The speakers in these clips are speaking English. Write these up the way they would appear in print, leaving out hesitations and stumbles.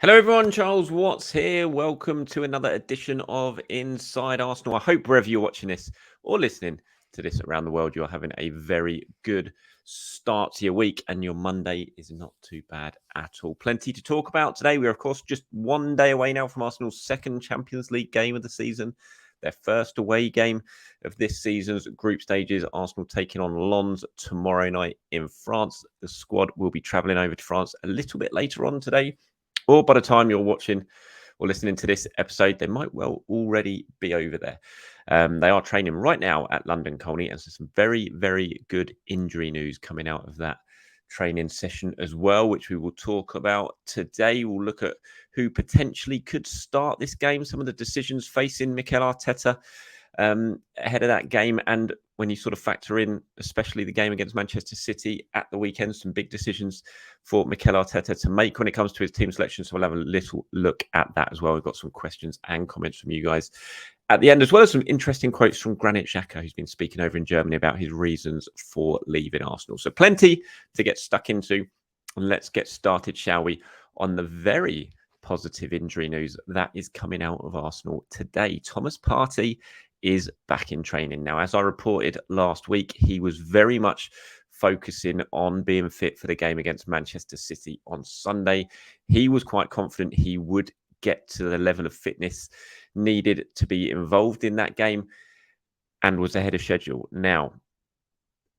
Hello, everyone. Charles Watts here. Welcome to another edition of Inside Arsenal. I hope wherever you're watching this or listening to this around the world, you're having a very good start to your week and your Monday is not too bad at all. Plenty to talk about today. We're, of course, just one day away now from Arsenal's second Champions League game of the season. Their first away game of this season's group stages. Arsenal taking on Lens tomorrow night in France. The squad will be travelling over to France a little bit later on today. Or by the time you're watching or listening to this episode, they might well already be over there. They are training right now at London Colney, and so some very, very good injury news coming out of that training session as well, which we will talk about today. We'll look at who potentially could start this game, some of the decisions facing Mikel Arteta ahead of that game, and when you sort of factor in, especially the game against Manchester City at the weekend, some big decisions for Mikel Arteta to make when it comes to his team selection. So we'll have a little look at that as well. We've got some questions and comments from you guys at the end, as well as some interesting quotes from Granit Xhaka, who's been speaking over in Germany about his reasons for leaving Arsenal. So plenty to get stuck into. Let's get started, shall we, on the very positive injury news that is coming out of Arsenal today. Thomas Partey is back in training. Now, as I reported last week, he was very much focusing on being fit for the game against Manchester City on Sunday. He was quite confident he would get to the level of fitness needed to be involved in that game and was ahead of schedule. Now,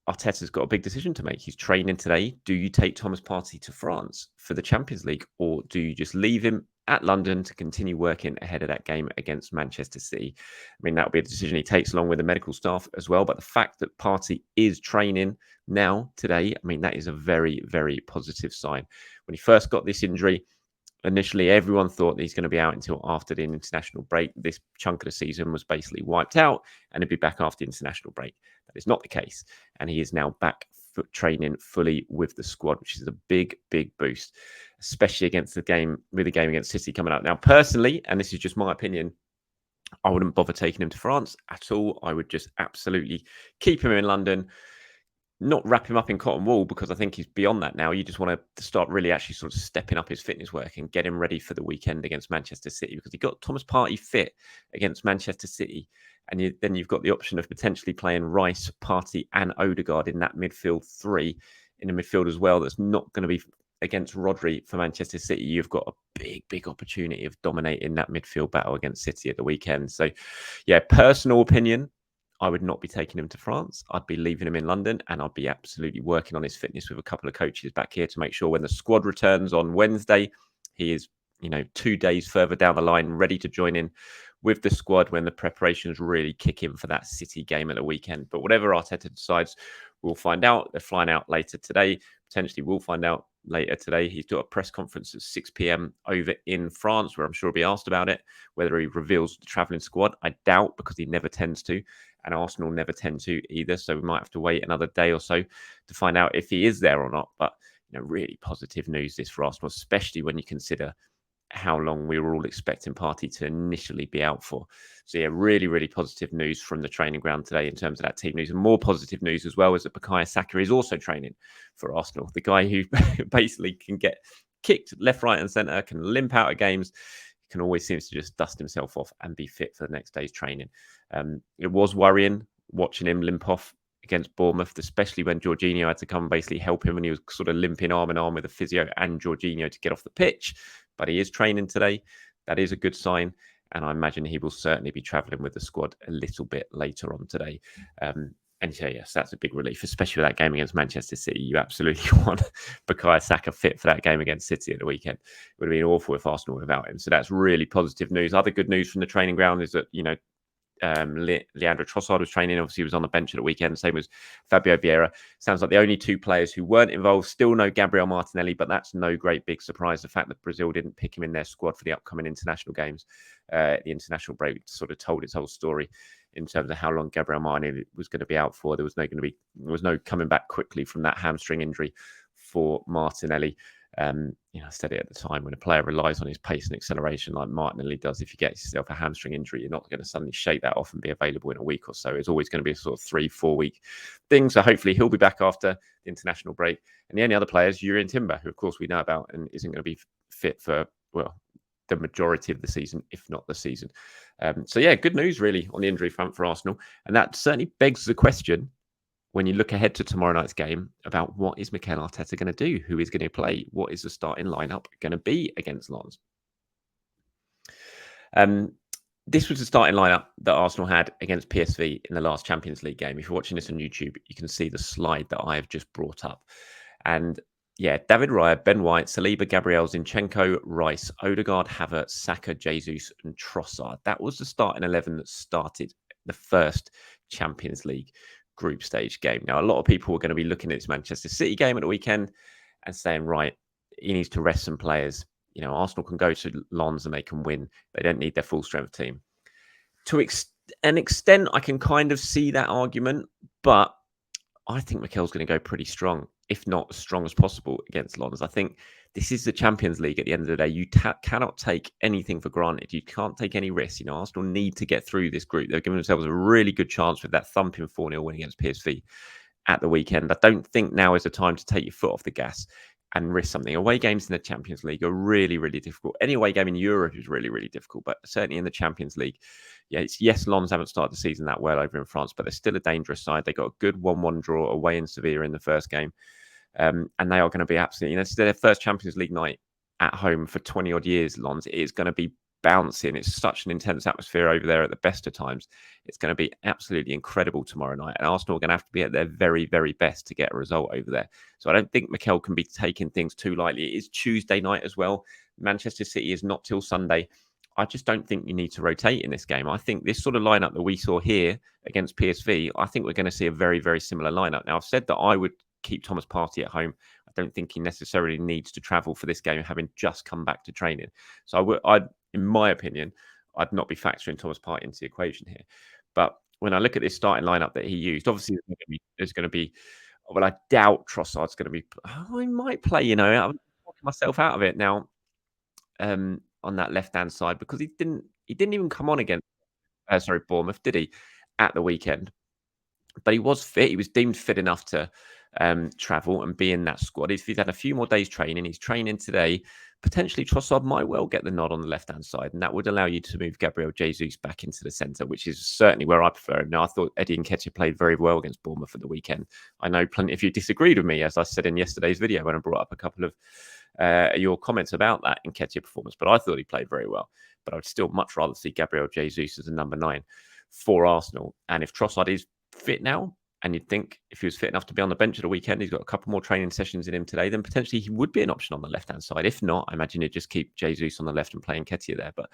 Arteta's got a big decision to make. He's training today. Do you take Thomas Partey to France for the Champions League, or do you just leave him at London to continue working ahead of that game against Manchester City? I mean, that'll be a decision he takes along with the medical staff as well. But the fact that Partey is training now, today, I mean, that is a very, very positive sign. When he first got this injury, initially, everyone thought that he's going to be out until after the international break. This chunk of the season was basically wiped out and he'd be back after the international break. That is not the case. And he is now back training fully with the squad, which is a big, big boost, especially against the game against City coming up. Now, personally, and this is just my opinion, I wouldn't bother taking him to France at all. I would just absolutely keep him in London, not wrap him up in cotton wool, because I think he's beyond that now. You just want to start really actually sort of stepping up his fitness work and get him ready for the weekend against Manchester City, because he got Thomas Partey fit against Manchester City. And then you've got the option of potentially playing Rice, Partey and Odegaard in that midfield three, in the midfield as well. That's not going to be against Rodri for Manchester City. You've got a big, big opportunity of dominating that midfield battle against City at the weekend. So, yeah, personal opinion, I would not be taking him to France. I'd be leaving him in London, and I'd be absolutely working on his fitness with a couple of coaches back here to make sure when the squad returns on Wednesday, he is, 2 days further down the line, ready to join in with the squad when the preparations really kick in for that City game at the weekend. But whatever Arteta decides, we'll find out. They're flying out later today. Potentially we'll find out later today. He's got a press conference at 6 p.m. over in France, where I'm sure he'll be asked about it. Whether he reveals the travelling squad, I doubt, because he never tends to. And Arsenal never tend to either. So we might have to wait another day or so to find out if he is there or not. But, really positive news this for Arsenal, especially when you consider how long we were all expecting Partey to initially be out for. So, yeah, really, really positive news from the training ground today in terms of that team news. And more positive news as well is that Bukayo Saka is also training for Arsenal. The guy who basically can get kicked left, right and centre, can limp out of games, can always seems to just dust himself off and be fit for the next day's training. It was worrying watching him limp off against Bournemouth, especially when Jorginho had to come and basically help him, and he was sort of limping arm in arm with the physio and Jorginho to get off the pitch. But he is training today. That is a good sign. And I imagine he will certainly be travelling with the squad a little bit later on today. And so, yes, that's a big relief, especially with that game against Manchester City. You absolutely want Bukayo Saka fit for that game against City at the weekend. It would have been awful if Arsenal were without him. So that's really positive news. Other good news from the training ground is that, Leandro Trossard was training. Obviously, he was on the bench at the weekend. Same as Fabio Vieira. Sounds like the only two players who weren't involved. Still no Gabriel Martinelli, but that's no great big surprise. The fact that Brazil didn't pick him in their squad for the upcoming international games, the international break, sort of told its whole story in terms of how long Gabriel Martinelli was going to be out for. There was no coming back quickly from that hamstring injury for Martinelli. I said it at the time, when a player relies on his pace and acceleration like Martinelli does, if you get yourself a hamstring injury, you're not going to suddenly shake that off and be available in a week or so. It's always going to be a sort of 3-4 week thing. So hopefully he'll be back after the international break. And the only other player is Jurrien Timber, who of course we know about and isn't going to be fit for well, the majority of the season, if not the season. So yeah, good news really on the injury front for Arsenal. And that certainly begs the question when you look ahead to tomorrow night's game about what is Mikel Arteta going to do? Who is going to play? What is the starting lineup going to be against Lens? This was the starting lineup that Arsenal had against PSV in the last Champions League game. If you're watching this on YouTube, you can see the slide that I have just brought up. And yeah, David Raya, Ben White, Saliba, Gabriel, Zinchenko, Rice, Odegaard, Havertz, Saka, Jesus, and Trossard. That was the starting 11 that started the first Champions League group stage game. Now, a lot of people are going to be looking at this Manchester City game at the weekend and saying, right, he needs to rest some players. You know, Arsenal can go to Lens and they can win. They don't need their full strength team. To an extent, I can kind of see that argument, but I think Mikel's going to go pretty strong, if not as strong as possible against Lens. I think this is the Champions League at the end of the day. You cannot take anything for granted. You can't take any risks. You know, Arsenal need to get through this group. They've given themselves a really good chance with that thumping 4-0 win against PSV at the weekend. I don't think now is the time to take your foot off the gas and risk something. Away games in the Champions League are really, really difficult. Any away game in Europe is really, really difficult, but certainly in the Champions League, yes, Lens haven't started the season that well over in France, but they're still a dangerous side. They got a good 1-1 draw away in Sevilla in the first game, and they are going to be absolutely, this is their first Champions League night at home for 20 odd years. Lens, it is going to be bouncing. It's such an intense atmosphere over there at the best of times. It's going to be absolutely incredible tomorrow night. And Arsenal are going to have to be at their very, very best to get a result over there. So I don't think Mikel can be taking things too lightly. It is Tuesday night as well. Manchester City is not till Sunday. I just don't think you need to rotate in this game. I think this sort of lineup that we saw here against PSV, I think we're going to see a very, very similar lineup. Now, I've said that I would keep Thomas Partey at home. I don't think he necessarily needs to travel for this game, having just come back to training. So I'd, in my opinion, I'd not be factoring Thomas Partey into the equation here. But when I look at this starting lineup that he used, obviously there's going to be, well, I doubt Trossard's going to be, he might play, I'm talking myself out of it now on that left-hand side, because he didn't even come on against, Bournemouth, did he, at the weekend? But he was fit. He was deemed fit enough to travel and be in that squad. If he's had a few more days training, he's training today, potentially Trossard might well get the nod on the left-hand side, and that would allow you to move Gabriel Jesus back into the centre, which is certainly where I prefer him. Now, I thought Eddie Nketiah played very well against Bournemouth at the weekend. I know plenty of you disagreed with me, as I said in yesterday's video when I brought up a couple of your comments about that Nketiah performance, but I thought he played very well. But I would still much rather see Gabriel Jesus as a number 9 for Arsenal. And if Trossard is fit now, and you'd think if he was fit enough to be on the bench at the weekend, he's got a couple more training sessions in him today, then potentially he would be an option on the left-hand side. If not, I imagine you'd just keep Jesus on the left and play Nketiah there. But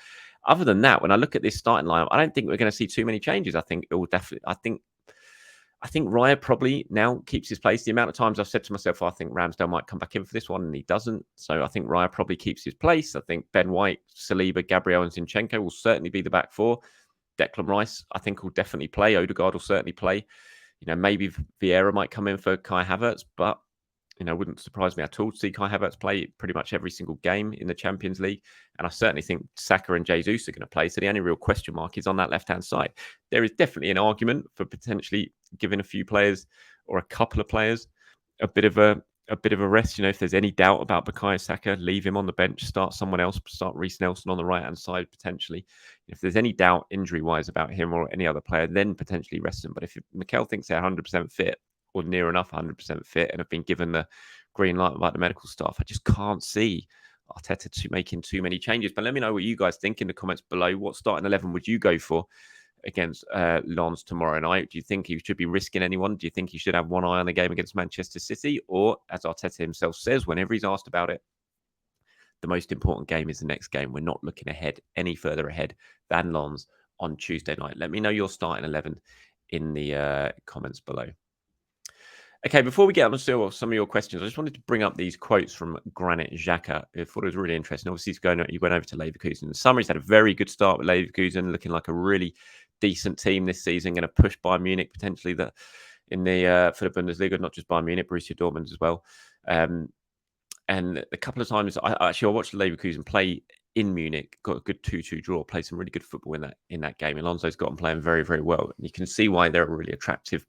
other than that, when I look at this starting lineup, I don't think we're going to see too many changes. I think it will definitely, I think Raya probably now keeps his place. The amount of times I've said to myself, I think Ramsdale might come back in for this one, and he doesn't. So I think Raya probably keeps his place. I think Ben White, Saliba, Gabriel, and Zinchenko will certainly be the back four. Declan Rice, I think, will definitely play. Odegaard will certainly play. Maybe Vieira might come in for Kai Havertz, but, wouldn't surprise me at all to see Kai Havertz play pretty much every single game in the Champions League. And I certainly think Saka and Jesus are going to play. So the only real question mark is on that left-hand side. There is definitely an argument for potentially giving a few players or a couple of players a bit of a rest. If there's any doubt about Bukayo Saka, leave him on the bench, start someone else, start Reece Nelson on the right-hand side potentially. If there's any doubt injury-wise about him or any other player, then potentially rest him. But if Mikel thinks they're 100% fit or near enough 100% fit and have been given the green light by the medical staff, I just can't see Arteta making too many changes. But let me know what you guys think in the comments below. What starting 11 would you go for against Lens tomorrow night? Do you think he should be risking anyone? Do you think he should have one eye on the game against Manchester City? Or, as Arteta himself says, whenever he's asked about it, the most important game is the next game. We're not looking any further ahead than Lens on Tuesday night. Let me know your starting 11 in the comments below. Okay, before we get on to some of your questions, I just wanted to bring up these quotes from Granit Xhaka. I thought it was really interesting. Obviously, he went over to Leverkusen. In summer, he's had a very good start with Leverkusen, looking like a really decent team this season, going to push Bayern Munich potentially for the Bundesliga, not just Bayern Munich, Borussia Dortmund as well. And a couple of times, I watched Leverkusen play in Munich, got a good 2-2 draw, played some really good football in that game. Alonso's got them playing very, very well. And you can see why they're a really attractive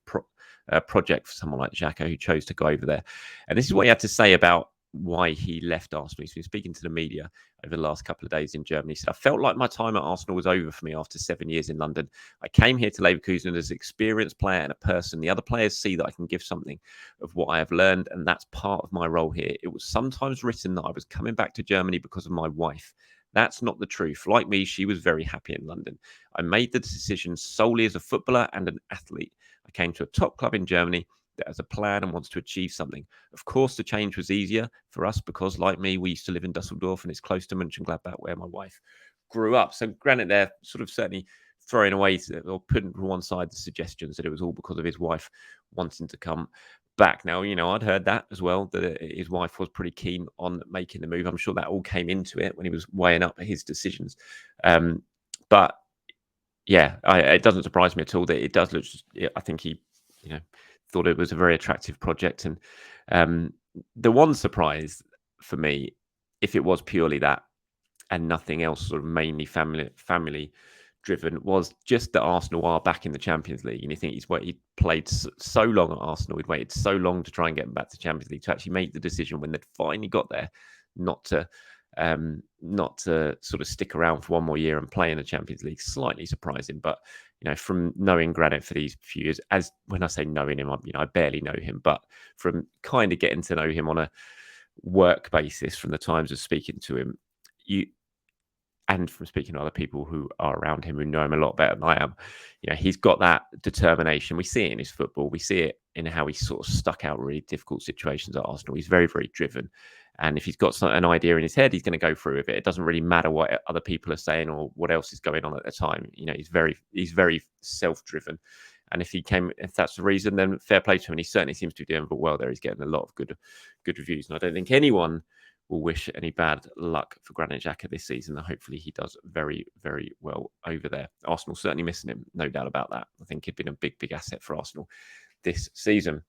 project for someone like Xhaka, who chose to go over there. And this is what he had to say about why he left Arsenal. He's been speaking to the media over the last couple of days in Germany. He said, I felt like my time at Arsenal was over for me after 7 years in London. I came here to Leverkusen as an experienced player and a person. The other players see that I can give something of what I have learned, and that's part of my role here. It was sometimes written that I was coming back to Germany because of my wife. That's not the truth. Like me, she was very happy in London. I made the decision solely as a footballer and an athlete. I came to a top club in Germany that has a plan and wants to achieve something. Of course, the change was easier for us because, like me, we used to live in Dusseldorf and it's close to Mönchengladbach, where my wife grew up. So, granted, they're sort of certainly throwing away or putting to one side the suggestions that it was all because of his wife wanting to come back. Now, I'd heard that as well, that his wife was pretty keen on making the move. I'm sure that all came into it when he was weighing up his decisions. But yeah, it doesn't surprise me at all that it does look. I think he, thought it was a very attractive project. And the one surprise for me, if it was purely that and nothing else, sort of mainly family driven, was just that Arsenal are back in the Champions League. And you think he played so long at Arsenal, he'd waited so long to try and get him back to Champions League, to actually make the decision when they'd finally got there, not to sort of stick around for one more year and play in the Champions League. Slightly surprising, but from knowing Granit for these few years, as when I say knowing him, I barely know him, but from kind of getting to know him on a work basis from the times of speaking to him, and from speaking to other people who are around him who know him a lot better than I am, he's got that determination. We see it in his football. We see it in how he sort of stuck out really difficult situations at Arsenal. He's very, very driven. And if he's got an idea in his head, he's going to go through with it. It doesn't really matter what other people are saying or what else is going on at the time. He's very self-driven. And if that's the reason, then fair play to him. And he certainly seems to be doing well there. He's getting a lot of good reviews. And I don't think anyone will wish any bad luck for Granit Xhaka this season. And hopefully he does very, very well over there. Arsenal certainly missing him, no doubt about that. I think he'd been a big, big asset for Arsenal this season.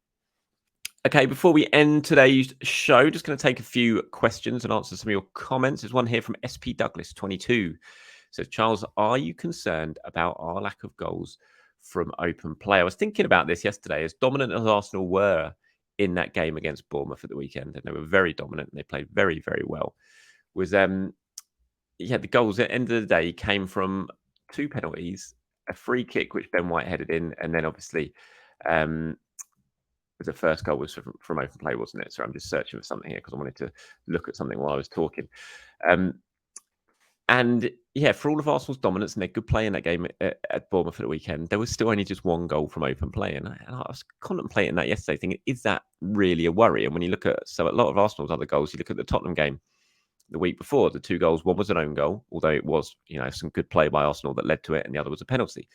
Okay, before we end today's show, just going to take a few questions and answer some of your comments. There's one here from SP Douglas 22. So, Charles, are you concerned about our lack of goals from open play? I was thinking about this yesterday. As dominant as Arsenal were in that game against Bournemouth at the weekend, and they were very dominant and they played very, very well, was the goals at the end of the day came from 2 penalties, a free kick which Ben White headed in, and then obviously the first goal was from open play, wasn't it? So I'm just searching for something here because I wanted to look at something while I was talking. And yeah, for all of Arsenal's dominance and their good play in that game at Bournemouth at the weekend, there was still only just 1 goal from open play. And I was contemplating that yesterday, thinking, is that really a worry? And when you look at a lot of Arsenal's other goals, you look at the Tottenham game the week before, the 2 goals, one was an own goal, although it was, some good play by Arsenal that led to it, and the other was a penalty.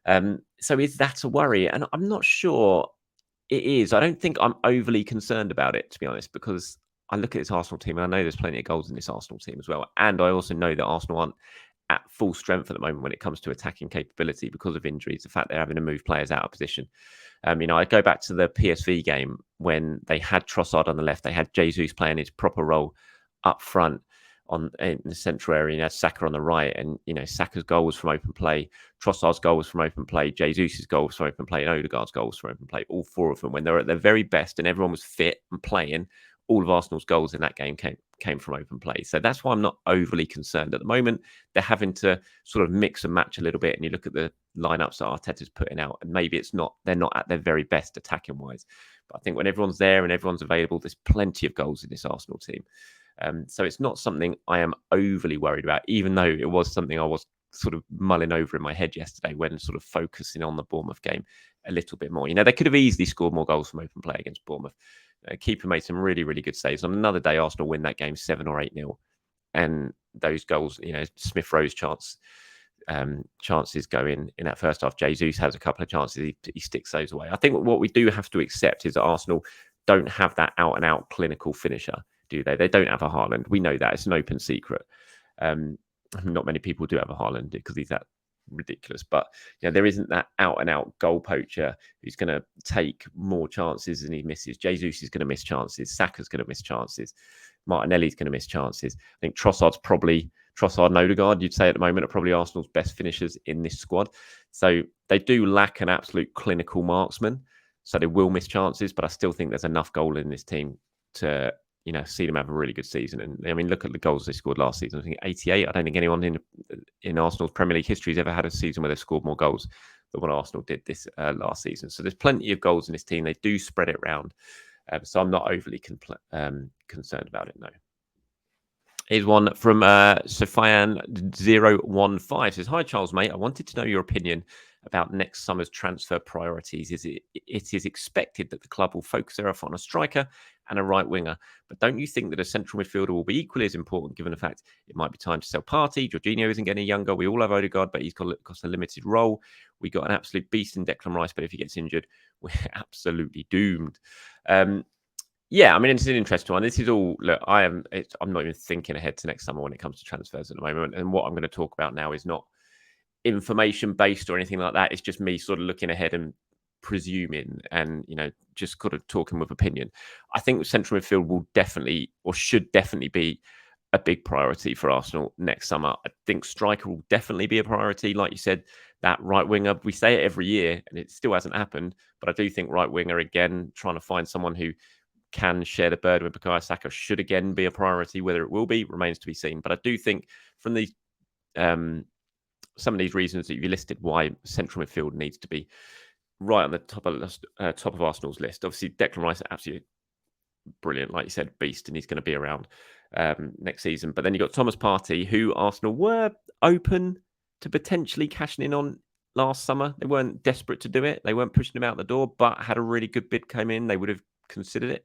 So is that a worry? And I'm not sure it is. I don't think I'm overly concerned about it, to be honest, because I look at this Arsenal team and I know there's plenty of goals in this Arsenal team as well. And I also know that Arsenal aren't at full strength at the moment when it comes to attacking capability because of injuries, the fact they're having to move players out of position. I go back to the PSV game when they had Trossard on the left, they had Jesus playing his proper role up front in the central area, and you had Saka on the right, and Saka's goal was from open play, Trossard's goal was from open play, Jesus' goal was from open play, and Odegaard's goal was from open play. All 4 of them, when they're at their very best and everyone was fit and playing, all of Arsenal's goals in that game came from open play. So that's why I'm not overly concerned at the moment. They're having to sort of mix and match a little bit, and you look at the lineups that Arteta's putting out, and maybe they're not at their very best attacking wise. But I think when everyone's there and everyone's available, there's plenty of goals in this Arsenal team. So it's not something I am overly worried about, even though it was something I was sort of mulling over in my head yesterday when sort of focusing on the Bournemouth game a little bit more. They could have easily scored more goals from open play against Bournemouth. Keeper made some really, really good saves. On another day, Arsenal win that game 7 or 8-0. And those goals, Smith Rowe's chances go in that first half. Jesus has a couple of chances. He sticks those away. I think what we do have to accept is that Arsenal don't have that out-and-out clinical finisher, do they? They don't have a Haaland. We know that. It's an open secret. Not many people do have a Haaland because he's that ridiculous. But there isn't that out-and-out goal poacher who's going to take more chances than he misses. Jesus is going to miss chances. Saka's going to miss chances. Martinelli's going to miss chances. I think Trossard and Odegaard, you'd say at the moment, are probably Arsenal's best finishers in this squad. So they do lack an absolute clinical marksman. So they will miss chances, but I still think there's enough goal in this team to see them have a really good season. And I mean, look at the goals they scored last season. I think 88. I don't think anyone in Arsenal's Premier League history has ever had a season where they've scored more goals than what Arsenal did this last season. So there's plenty of goals in this team. They do spread it around. So I'm not overly concerned about it, no. Here's one from Sofian015. Says, hi, Charles, mate. I wanted to know your opinion about next summer's transfer priorities. It is expected that the club will focus their effort on a striker and a right winger. But don't you think that a central midfielder will be equally as important, given the fact it might be time to sell Partey? Jorginho isn't getting younger. We all have Odegaard, but he's got a limited role. We got an absolute beast in Declan Rice, but if he gets injured, we're absolutely doomed. Yeah, I mean, it's an interesting one. This is all, look, I'm not even thinking ahead to next summer when it comes to transfers at the moment. And what I'm going to talk about now is not information based or anything like that. It's just me sort of looking ahead and presuming and, just kind of talking with opinion. I think central midfield will definitely or should definitely be a big priority for Arsenal next summer. I think striker will definitely be a priority. Like you said, that right winger, we say it every year and it still hasn't happened. But I do think right winger, again, trying to find someone who can share the burden with Bukayo Saka should again be a priority. Whether it will be remains to be seen. But I do think from these some of these reasons that you listed, why central midfield needs to be right on the top of Arsenal's list. Obviously, Declan Rice, absolutely brilliant, like you said, beast, and he's going to be around next season. But then you got Thomas Partey, who Arsenal were open to potentially cashing in on last summer. They weren't desperate to do it. They weren't pushing him out the door, but had a really good bid come in. They would have considered it.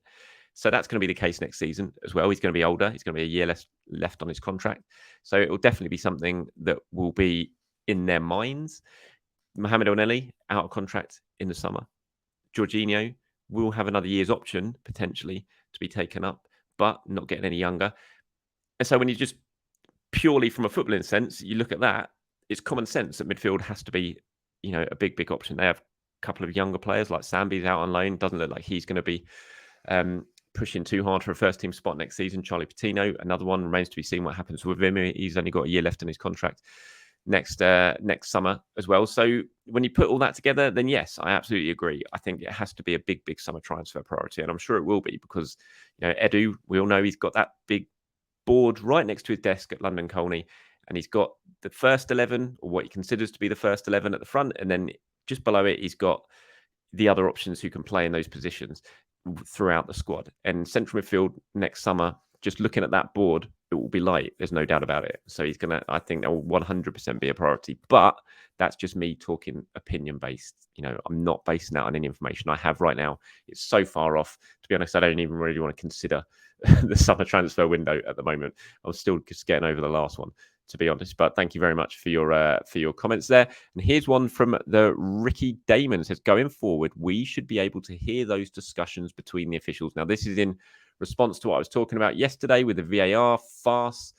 So that's going to be the case next season as well. He's going to be older. He's going to be a year left on his contract. So it will definitely be something that will be in their minds. Mohamed Elneny, out of contract in the summer. Jorginho will have another year's option, potentially, to be taken up, but not getting any younger. And so when you just purely from a footballing sense, you look at that, it's common sense that midfield has to be, a big, big option. They have a couple of younger players, like Sambi's out on loan. Doesn't look like he's going to be pushing too hard for a first team spot next season. Charlie Patino, another one, remains to be seen what happens with him. He's only got a year left in his contract next summer as well. So when you put all that together, then yes, I absolutely agree. I think it has to be a big, big summer transfer priority, and I'm sure it will be because Edu, we all know he's got that big board right next to his desk at London Colney, and he's got the first 11, or what he considers to be the first 11 at the front, and then just below it, he's got the other options who can play in those positions throughout the squad. And central midfield next summer, just looking at that board, it will be light. There's no doubt about it. So I think that will 100% be a priority. But that's just me talking opinion based. I'm not basing that on any information I have right now. It's so far off. To be honest, I don't even really want to consider the summer transfer window at the moment. I'm still just getting over the last one, to be honest. But thank you very much for your comments there. And here's one from the Ricky Damon. It says, going forward, we should be able to hear those discussions between the officials. Now, this is in response to what I was talking about yesterday with the VAR farce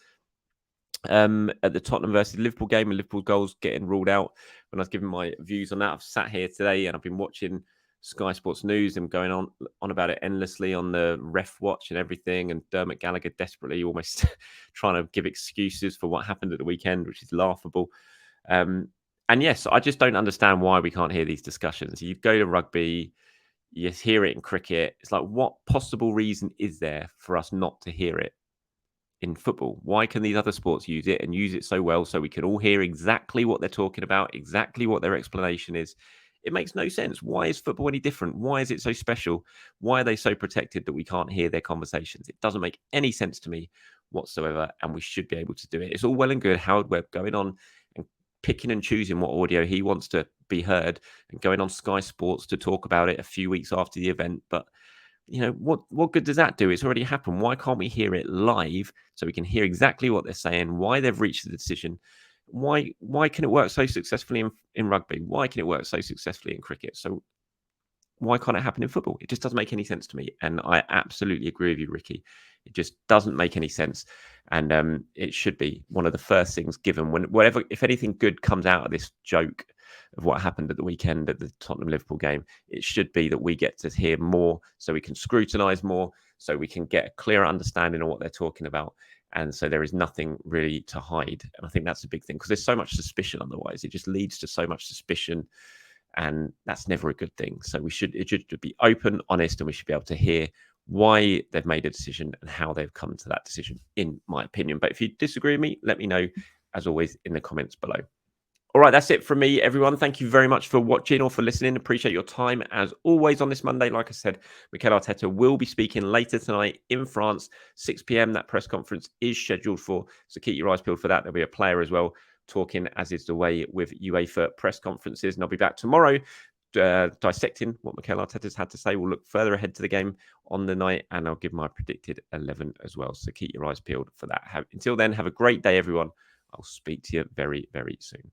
at the Tottenham versus Liverpool game, and Liverpool goals getting ruled out. When I was giving my views on that, I've sat here today and I've been watching Sky Sports News and going on about it endlessly on the ref watch and everything, and Dermot Gallagher desperately almost trying to give excuses for what happened at the weekend, which is laughable. And yes, I just don't understand why we can't hear these discussions. You go to rugby, you hear it in cricket. It's like, what possible reason is there for us not to hear it in football? Why can these other sports use it and use it so well so we can all hear exactly what they're talking about, exactly what their explanation is? It makes no sense. Why is football any different? Why is it so special? Why are they so protected that we can't hear their conversations? It doesn't make any sense to me whatsoever, and we should be able to do it. It's all well and good Howard Webb going on and picking and choosing what audio he wants to be heard and going on Sky Sports to talk about it a few weeks after the event. But what good does that do? It's already happened. Why can't we hear it live so we can hear exactly what they're saying, why they've reached the decision? Why can it work so successfully in rugby? Why can it work so successfully in cricket? So why can't it happen in football? It just doesn't make any sense to me. And I absolutely agree with you, Ricky. It just doesn't make any sense. And it should be one of the first things given if anything good comes out of this joke of what happened at the weekend at the Tottenham Liverpool game, it should be that we get to hear more so we can scrutinise more, so we can get a clearer understanding of what they're talking about. And so there is nothing really to hide. And I think that's a big thing because there's so much suspicion otherwise. It just leads to so much suspicion. And that's never a good thing. So it should be open, honest, and we should be able to hear why they've made a decision and how they've come to that decision, in my opinion. But if you disagree with me, let me know, as always, in the comments below. All right, that's it from me, everyone. Thank you very much for watching or for listening. Appreciate your time, as always, on this Monday. Like I said, Mikel Arteta will be speaking later tonight in France, 6 p.m. That press conference is scheduled for, so keep your eyes peeled for that. There'll be a player as well talking, as is the way with UEFA press conferences. And I'll be back tomorrow dissecting what Mikel Arteta's had to say. We'll look further ahead to the game on the night, and I'll give my predicted 11 as well. So keep your eyes peeled for that. Until then, have a great day, everyone. I'll speak to you very, very soon.